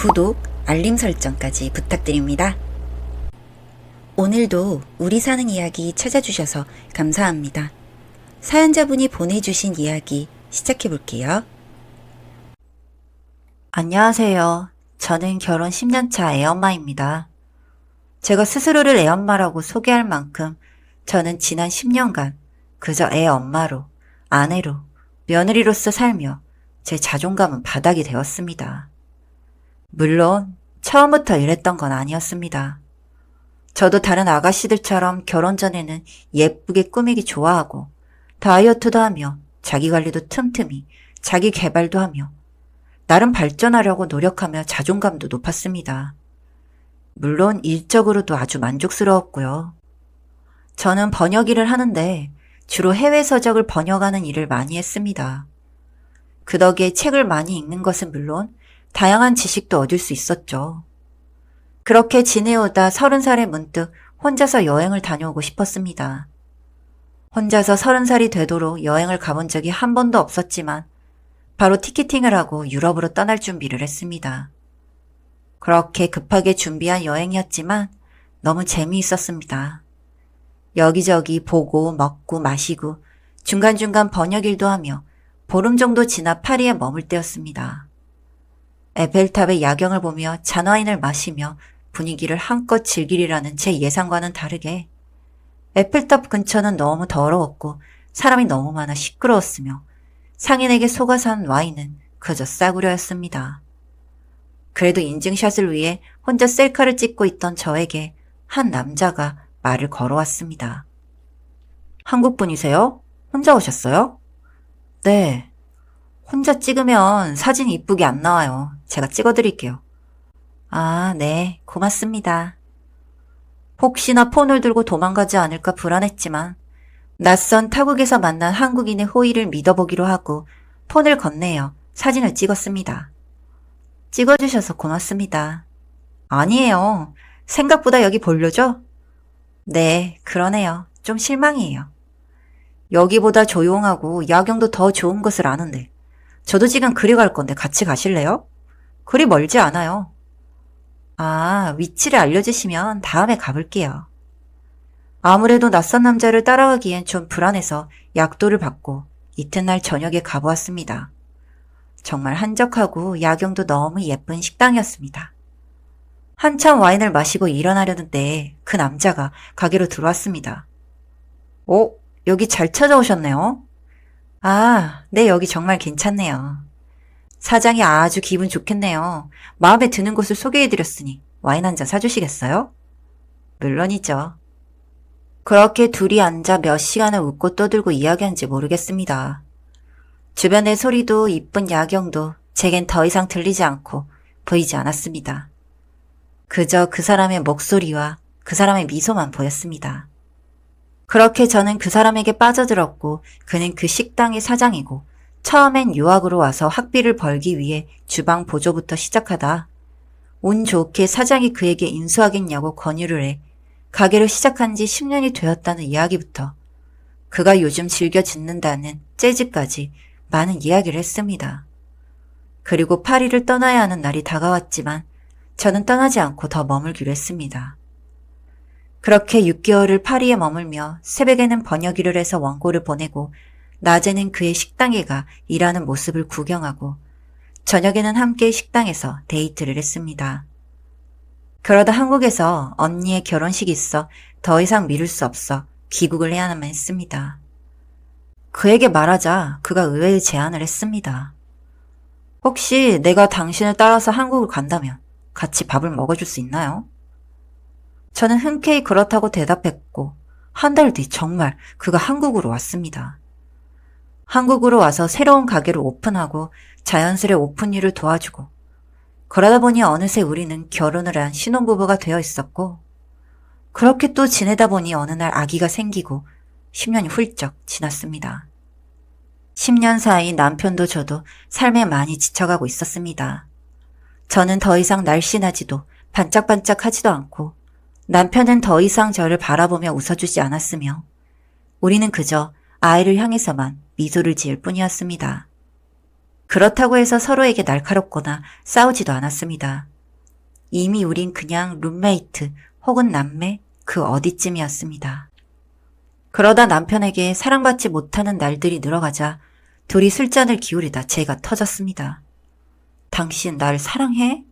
구독, 알림 설정까지 부탁드립니다. 오늘도 우리 사는 이야기 찾아주셔서 감사합니다. 사연자분이 보내주신 이야기 시작해볼게요. 안녕하세요. 저는 결혼 10년차 애엄마입니다. 제가 스스로를 애엄마라고 소개할 만큼 저는 지난 10년간 그저 애엄마로, 아내로, 며느리로서 살며 제 자존감은 바닥이 되었습니다. 물론 처음부터 이랬던 건 아니었습니다. 저도 다른 아가씨들처럼 결혼 전에는 예쁘게 꾸미기 좋아하고 다이어트도 하며 자기관리도 틈틈이 자기 개발도 하며 나름 발전하려고 노력하며 자존감도 높았습니다. 물론 일적으로도 아주 만족스러웠고요. 저는 번역 일을 하는데 주로 해외 서적을 번역하는 일을 많이 했습니다. 그 덕에 책을 많이 읽는 것은 물론 다양한 지식도 얻을 수 있었죠. 그렇게 지내오다 30살에 문득 혼자서 여행을 다녀오고 싶었습니다. 혼자서 30살이 되도록 여행을 가본 적이 한 번도 없었지만 바로 티켓팅을 하고 유럽으로 떠날 준비를 했습니다. 그렇게 급하게 준비한 여행이었지만 너무 재미있었습니다. 여기저기 보고 먹고 마시고 중간중간 번역 일도 하며 보름 정도 지나 파리에 머물 때였습니다. 에펠탑의 야경을 보며 잔와인을 마시며 분위기를 한껏 즐기리라는 제 예상과는 다르게 에펠탑 근처는 너무 더러웠고 사람이 너무 많아 시끄러웠으며 상인에게 속아 산 와인은 그저 싸구려였습니다. 그래도 인증샷을 위해 혼자 셀카를 찍고 있던 저에게 한 남자가 말을 걸어왔습니다. 한국 분이세요? 혼자 오셨어요? 네. 혼자 찍으면 사진이 이쁘게 안 나와요. 제가 찍어드릴게요. 아, 네. 고맙습니다. 혹시나 폰을 들고 도망가지 않을까 불안했지만 낯선 타국에서 만난 한국인의 호의를 믿어보기로 하고 폰을 건네어 사진을 찍었습니다. 찍어주셔서 고맙습니다. 아니에요. 생각보다 여기 볼려죠? 네, 그러네요. 좀 실망이에요. 여기보다 조용하고 야경도 더 좋은 곳을 아는데 저도 지금 그리 갈 건데 같이 가실래요? 그리 멀지 않아요. 아, 위치를 알려주시면 다음에 가볼게요. 아무래도 낯선 남자를 따라가기엔 좀 불안해서 약도를 받고 이튿날 저녁에 가보았습니다. 정말 한적하고 야경도 너무 예쁜 식당이었습니다. 한참 와인을 마시고 일어나려는데 그 남자가 가게로 들어왔습니다. 여기 잘 찾아오셨네요. 아, 네, 여기 정말 괜찮네요. 사장이 아주 기분 좋겠네요. 마음에 드는 곳을 소개해드렸으니 와인 한 잔 사주시겠어요? 물론이죠. 그렇게 둘이 앉아 몇 시간을 웃고 떠들고 이야기한지 모르겠습니다. 주변의 소리도 이쁜 야경도 제겐 더 이상 들리지 않고 보이지 않았습니다. 그저 그 사람의 목소리와 그 사람의 미소만 보였습니다. 그렇게 저는 그 사람에게 빠져들었고 그는 그 식당의 사장이고 처음엔 유학으로 와서 학비를 벌기 위해 주방 보조부터 시작하다 운 좋게 사장이 그에게 인수하겠냐고 권유를 해 가게를 시작한 지 10년이 되었다는 이야기부터 그가 요즘 즐겨 짓는다는 재즈까지 많은 이야기를 했습니다. 그리고 파리를 떠나야 하는 날이 다가왔지만 저는 떠나지 않고 더 머물기로 했습니다. 그렇게 6개월을 파리에 머물며 새벽에는 번역 일을 해서 원고를 보내고 낮에는 그의 식당에 가 일하는 모습을 구경하고 저녁에는 함께 식당에서 데이트를 했습니다. 그러다 한국에서 언니의 결혼식이 있어 더 이상 미룰 수 없어 귀국을 해야만 했습니다. 그에게 말하자 그가 의외의 제안을 했습니다. 혹시 내가 당신을 따라서 한국을 간다면 같이 밥을 먹어줄 수 있나요? 저는 흔쾌히 그렇다고 대답했고 한 달 뒤 정말 그가 한국으로 왔습니다. 한국으로 와서 새로운 가게를 오픈하고 자연스레 오픈일을 도와주고 그러다 보니 어느새 우리는 결혼을 한 신혼부부가 되어 있었고 그렇게 또 지내다 보니 어느 날 아기가 생기고 10년이 훌쩍 지났습니다. 10년 사이 남편도 저도 삶에 많이 지쳐가고 있었습니다. 저는 더 이상 날씬하지도 반짝반짝하지도 않고 남편은 더 이상 저를 바라보며 웃어주지 않았으며 우리는 그저 아이를 향해서만 미소를 지을 뿐이었습니다. 그렇다고 해서 서로에게 날카롭거나 싸우지도 않았습니다. 이미 우린 그냥 룸메이트 혹은 남매 그 어디쯤이었습니다. 그러다 남편에게 사랑받지 못하는 날들이 늘어가자 둘이 술잔을 기울이다 제가 터졌습니다. 당신 날 사랑해?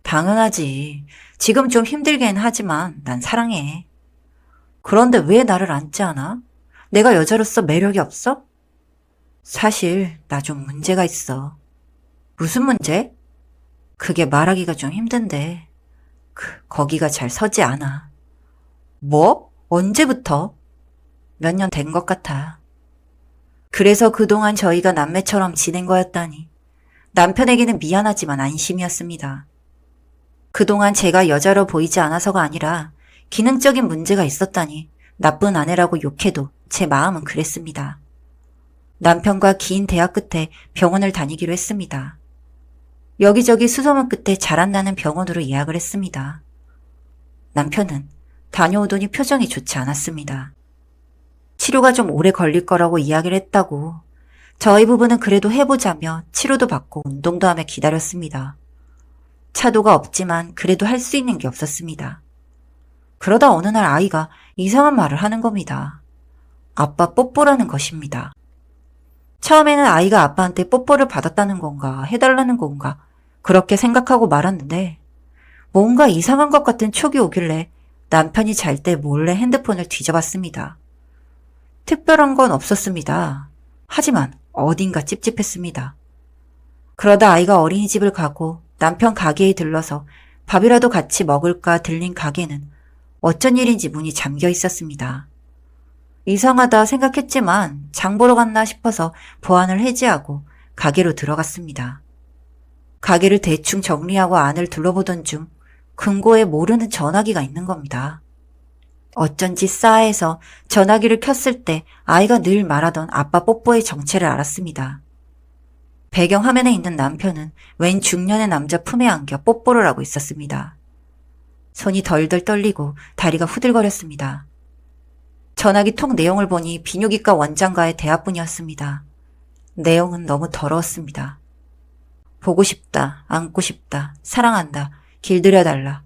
당연하지. 지금 좀 힘들긴 하지만 난 사랑해. 그런데 왜 나를 안지 않아? 내가 여자로서 매력이 없어? 사실 나 좀 문제가 있어. 무슨 문제? 그게 말하기가 좀 힘든데 거기가 잘 서지 않아. 뭐? 언제부터? 몇 년 된 것 같아. 그래서 그동안 저희가 남매처럼 지낸 거였다니. 남편에게는 미안하지만 안심이었습니다. 그동안 제가 여자로 보이지 않아서가 아니라 기능적인 문제가 있었다니 나쁜 아내라고 욕해도 제 마음은 그랬습니다. 남편과 긴 대화 끝에 병원을 다니기로 했습니다. 여기저기 수소문 끝에 잘 안 나는 병원으로 예약을 했습니다. 남편은 다녀오더니 표정이 좋지 않았습니다. 치료가 좀 오래 걸릴 거라고 이야기를 했다고. 저희 부부는 그래도 해보자며 치료도 받고 운동도 하며 기다렸습니다. 차도가 없지만 그래도 할 수 있는 게 없었습니다. 그러다 어느 날 아이가 이상한 말을 하는 겁니다. 아빠 뽀뽀라는 것입니다. 처음에는 아이가 아빠한테 뽀뽀를 받았다는 건가 해달라는 건가 그렇게 생각하고 말았는데 뭔가 이상한 것 같은 촉이 오길래 남편이 잘 때 몰래 핸드폰을 뒤져봤습니다. 특별한 건 없었습니다. 하지만 어딘가 찝찝했습니다. 그러다 아이가 어린이집을 가고 남편 가게에 들러서 밥이라도 같이 먹을까 들린 가게는 어쩐 일인지 문이 잠겨 있었습니다. 이상하다 생각했지만 장 보러 갔나 싶어서 보안을 해지하고 가게로 들어갔습니다. 가게를 대충 정리하고 안을 둘러보던 중 금고에 모르는 전화기가 있는 겁니다. 어쩐지 싸해서 전화기를 켰을 때 아이가 늘 말하던 아빠 뽀뽀의 정체를 알았습니다. 배경 화면에 있는 남편은 웬 중년의 남자 품에 안겨 뽀뽀를 하고 있었습니다. 손이 덜덜 떨리고 다리가 후들거렸습니다. 전화기 통 내용을 보니 비뇨기과 원장과의 대화뿐이었습니다. 내용은 너무 더러웠습니다. 보고 싶다, 안고 싶다, 사랑한다, 길들여달라.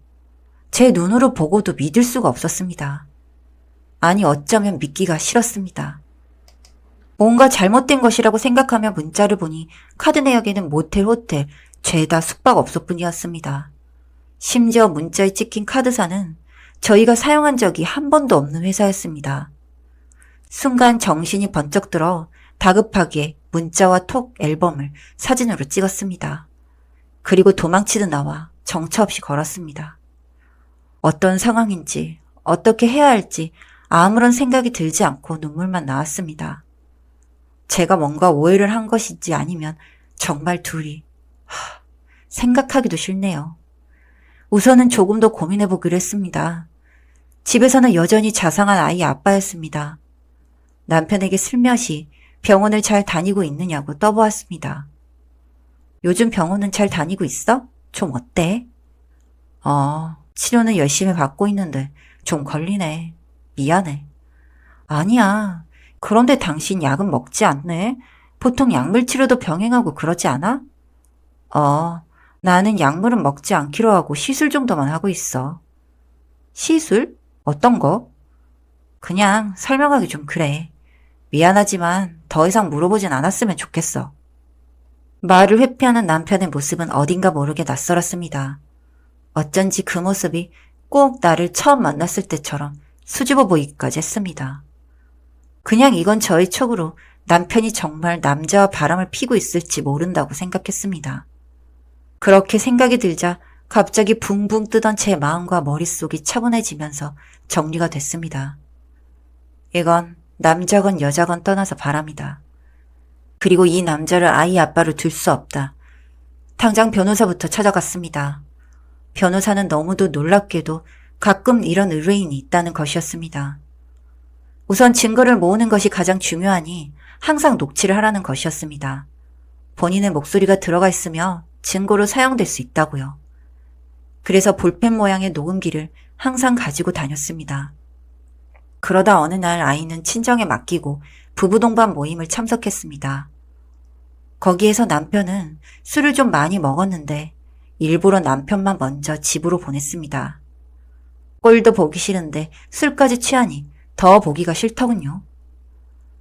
제 눈으로 보고도 믿을 수가 없었습니다. 아니 어쩌면 믿기가 싫었습니다. 뭔가 잘못된 것이라고 생각하며 문자를 보니 카드 내역에는 모텔, 호텔, 죄다 숙박업소뿐이었습니다. 심지어 문자에 찍힌 카드사는 저희가 사용한 적이 한 번도 없는 회사였습니다. 순간 정신이 번쩍 들어 다급하게 문자와 톡 앨범을 사진으로 찍었습니다. 그리고 도망치듯 나와 정처 없이 걸었습니다. 어떤 상황인지 어떻게 해야 할지 아무런 생각이 들지 않고 눈물만 나왔습니다. 제가 뭔가 오해를 한 것인지 아니면 정말 둘이 생각하기도 싫네요. 우선은 조금 더 고민해보기로 했습니다. 집에서는 여전히 자상한 아이 아빠였습니다. 남편에게 슬며시 병원을 잘 다니고 있느냐고 떠보았습니다. 요즘 병원은 잘 다니고 있어? 좀 어때? 치료는 열심히 받고 있는데 좀 걸리네. 미안해. 아니야. 그런데 당신 약은 먹지 않네? 보통 약물 치료도 병행하고 그러지 않아? 나는 약물은 먹지 않기로 하고 시술 정도만 하고 있어. 시술? 어떤 거? 그냥 설명하기 좀 그래. 미안하지만 더 이상 물어보진 않았으면 좋겠어. 말을 회피하는 남편의 모습은 어딘가 모르게 낯설었습니다. 어쩐지 그 모습이 꼭 나를 처음 만났을 때처럼 수줍어 보이기까지 했습니다. 그냥 이건 저의 촉으로 남편이 정말 남자와 바람을 피고 있을지 모른다고 생각했습니다. 그렇게 생각이 들자 갑자기 붕붕 뜨던 제 마음과 머릿속이 차분해지면서 정리가 됐습니다. 이건 남자건 여자건 떠나서 바람이다. 그리고 이 남자를 아이 아빠로 둘 수 없다. 당장 변호사부터 찾아갔습니다. 변호사는 너무도 놀랍게도 가끔 이런 의뢰인이 있다는 것이었습니다. 우선 증거를 모으는 것이 가장 중요하니 항상 녹취를 하라는 것이었습니다. 본인의 목소리가 들어가 있으며 증거로 사용될 수 있다고요. 그래서 볼펜 모양의 녹음기를 항상 가지고 다녔습니다. 그러다 어느 날 아이는 친정에 맡기고 부부 동반 모임을 참석했습니다. 거기에서 남편은 술을 좀 많이 먹었는데 일부러 남편만 먼저 집으로 보냈습니다. 꼴도 보기 싫은데 술까지 취하니 더 보기가 싫더군요.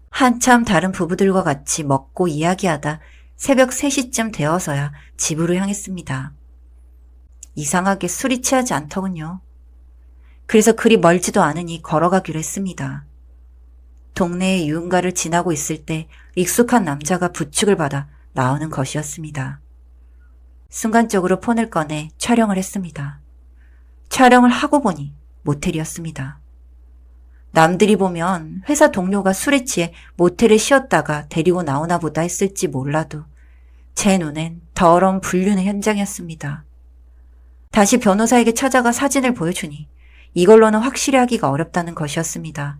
한참 다른 부부들과 같이 먹고 이야기하다 새벽 3시쯤 되어서야 집으로 향했습니다. 이상하게 술이 취하지 않더군요. 그래서 그리 멀지도 않으니 걸어가기로 했습니다. 동네의 유흥가를 지나고 있을 때 익숙한 남자가 부축을 받아 나오는 것이었습니다. 순간적으로 폰을 꺼내 촬영을 했습니다. 촬영을 하고 보니 모텔이었습니다. 남들이 보면 회사 동료가 술에 취해 모텔에 쉬었다가 데리고 나오나 보다 했을지 몰라도 제 눈엔 더러운 불륜의 현장이었습니다. 다시 변호사에게 찾아가 사진을 보여주니 이걸로는 확실히 하기가 어렵다는 것이었습니다.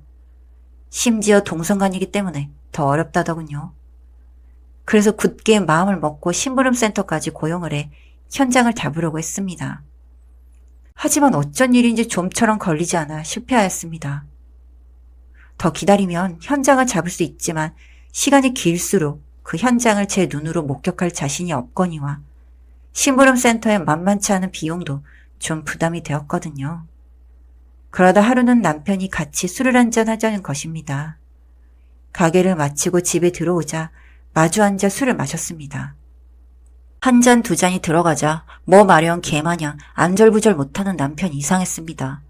심지어 동성간이기 때문에 더 어렵다더군요. 그래서 굳게 마음을 먹고 심부름센터까지 고용을 해 현장을 잡으려고 했습니다. 하지만 어쩐 일인지 좀처럼 걸리지 않아 실패하였습니다. 더 기다리면 현장을 잡을 수 있지만 시간이 길수록 그 현장을 제 눈으로 목격할 자신이 없거니와 심부름센터에 만만치 않은 비용도 좀 부담이 되었거든요. 그러다 하루는 남편이 같이 술을 한잔 하자는 것입니다. 가게를 마치고 집에 들어오자 마주 앉아 술을 마셨습니다. 한 잔 두 잔이 들어가자 뭐 마려운 개마냥 안절부절 못하는 남편이 이상했습니다.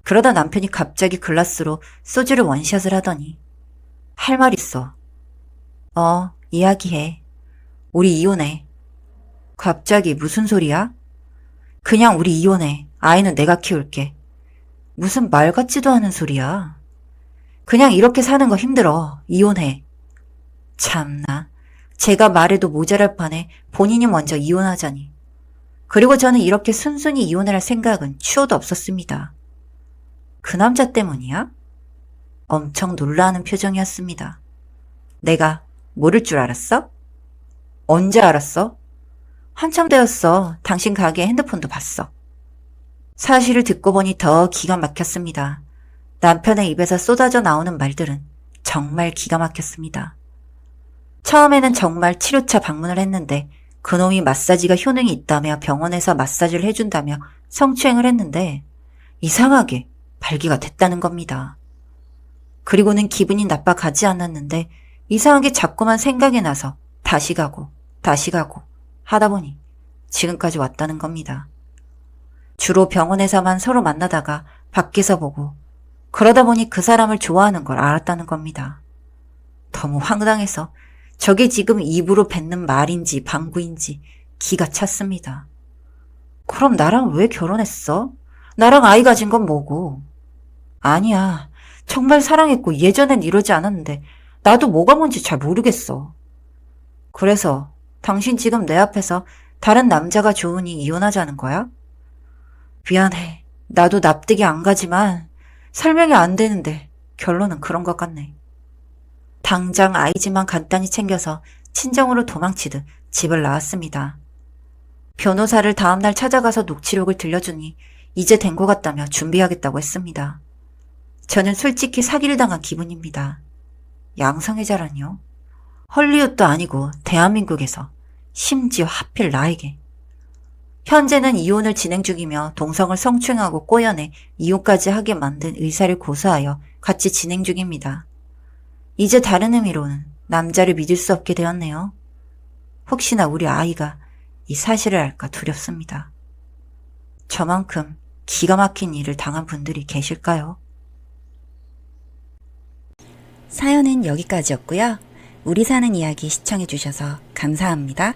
그러다 남편이 갑자기 글라스로 소주를 원샷을 하더니 할 말 있어. 이야기해. 우리 이혼해. 갑자기 무슨 소리야? 그냥 우리 이혼해. 아이는 내가 키울게. 무슨 말 같지도 않은 소리야. 그냥 이렇게 사는 거 힘들어. 이혼해. 참나. 제가 말해도 모자랄 판에 본인이 먼저 이혼하자니. 그리고 저는 이렇게 순순히 이혼을 할 생각은 추호도 없었습니다. 그 남자 때문이야? 엄청 놀라는 표정이었습니다. 내가 모를 줄 알았어? 언제 알았어? 한참 되었어. 당신 가게에 핸드폰도 봤어. 사실을 듣고 보니 더 기가 막혔습니다. 남편의 입에서 쏟아져 나오는 말들은 정말 기가 막혔습니다. 처음에는 정말 치료차 방문을 했는데 그놈이 마사지가 효능이 있다며 병원에서 마사지를 해준다며 성추행을 했는데 이상하게 발기가 됐다는 겁니다. 그리고는 기분이 나빠 가지 않았는데 이상하게 자꾸만 생각이 나서 다시 가고 하다 보니 지금까지 왔다는 겁니다. 주로 병원에서만 서로 만나다가 밖에서 보고 그러다 보니 그 사람을 좋아하는 걸 알았다는 겁니다. 너무 황당해서 저게 지금 입으로 뱉는 말인지 방구인지 기가 찼습니다. 그럼 나랑 왜 결혼했어? 나랑 아이 가진 건 뭐고? 아니야. 정말 사랑했고 예전엔 이러지 않았는데 나도 뭐가 뭔지 잘 모르겠어. 그래서 당신 지금 내 앞에서 다른 남자가 좋으니 이혼하자는 거야? 미안해. 나도 납득이 안 가지만 설명이 안 되는데 결론은 그런 것 같네. 당장 아이지만 간단히 챙겨서 친정으로 도망치듯 집을 나왔습니다. 변호사를 다음날 찾아가서 녹취록을 들려주니 이제 된 것 같다며 준비하겠다고 했습니다. 저는 솔직히 사기를 당한 기분입니다. 양성애자라니요? 헐리우드도 아니고 대한민국에서 심지어 하필 나에게. 현재는 이혼을 진행 중이며 동성을 성추행하고 꼬여내 이혼까지 하게 만든 의사를 고소하여 같이 진행 중입니다. 이제 다른 의미로는 남자를 믿을 수 없게 되었네요. 혹시나 우리 아이가 이 사실을 알까 두렵습니다. 저만큼 기가 막힌 일을 당한 분들이 계실까요? 사연은 여기까지였고요. 우리 사는 이야기 시청해주셔서 감사합니다.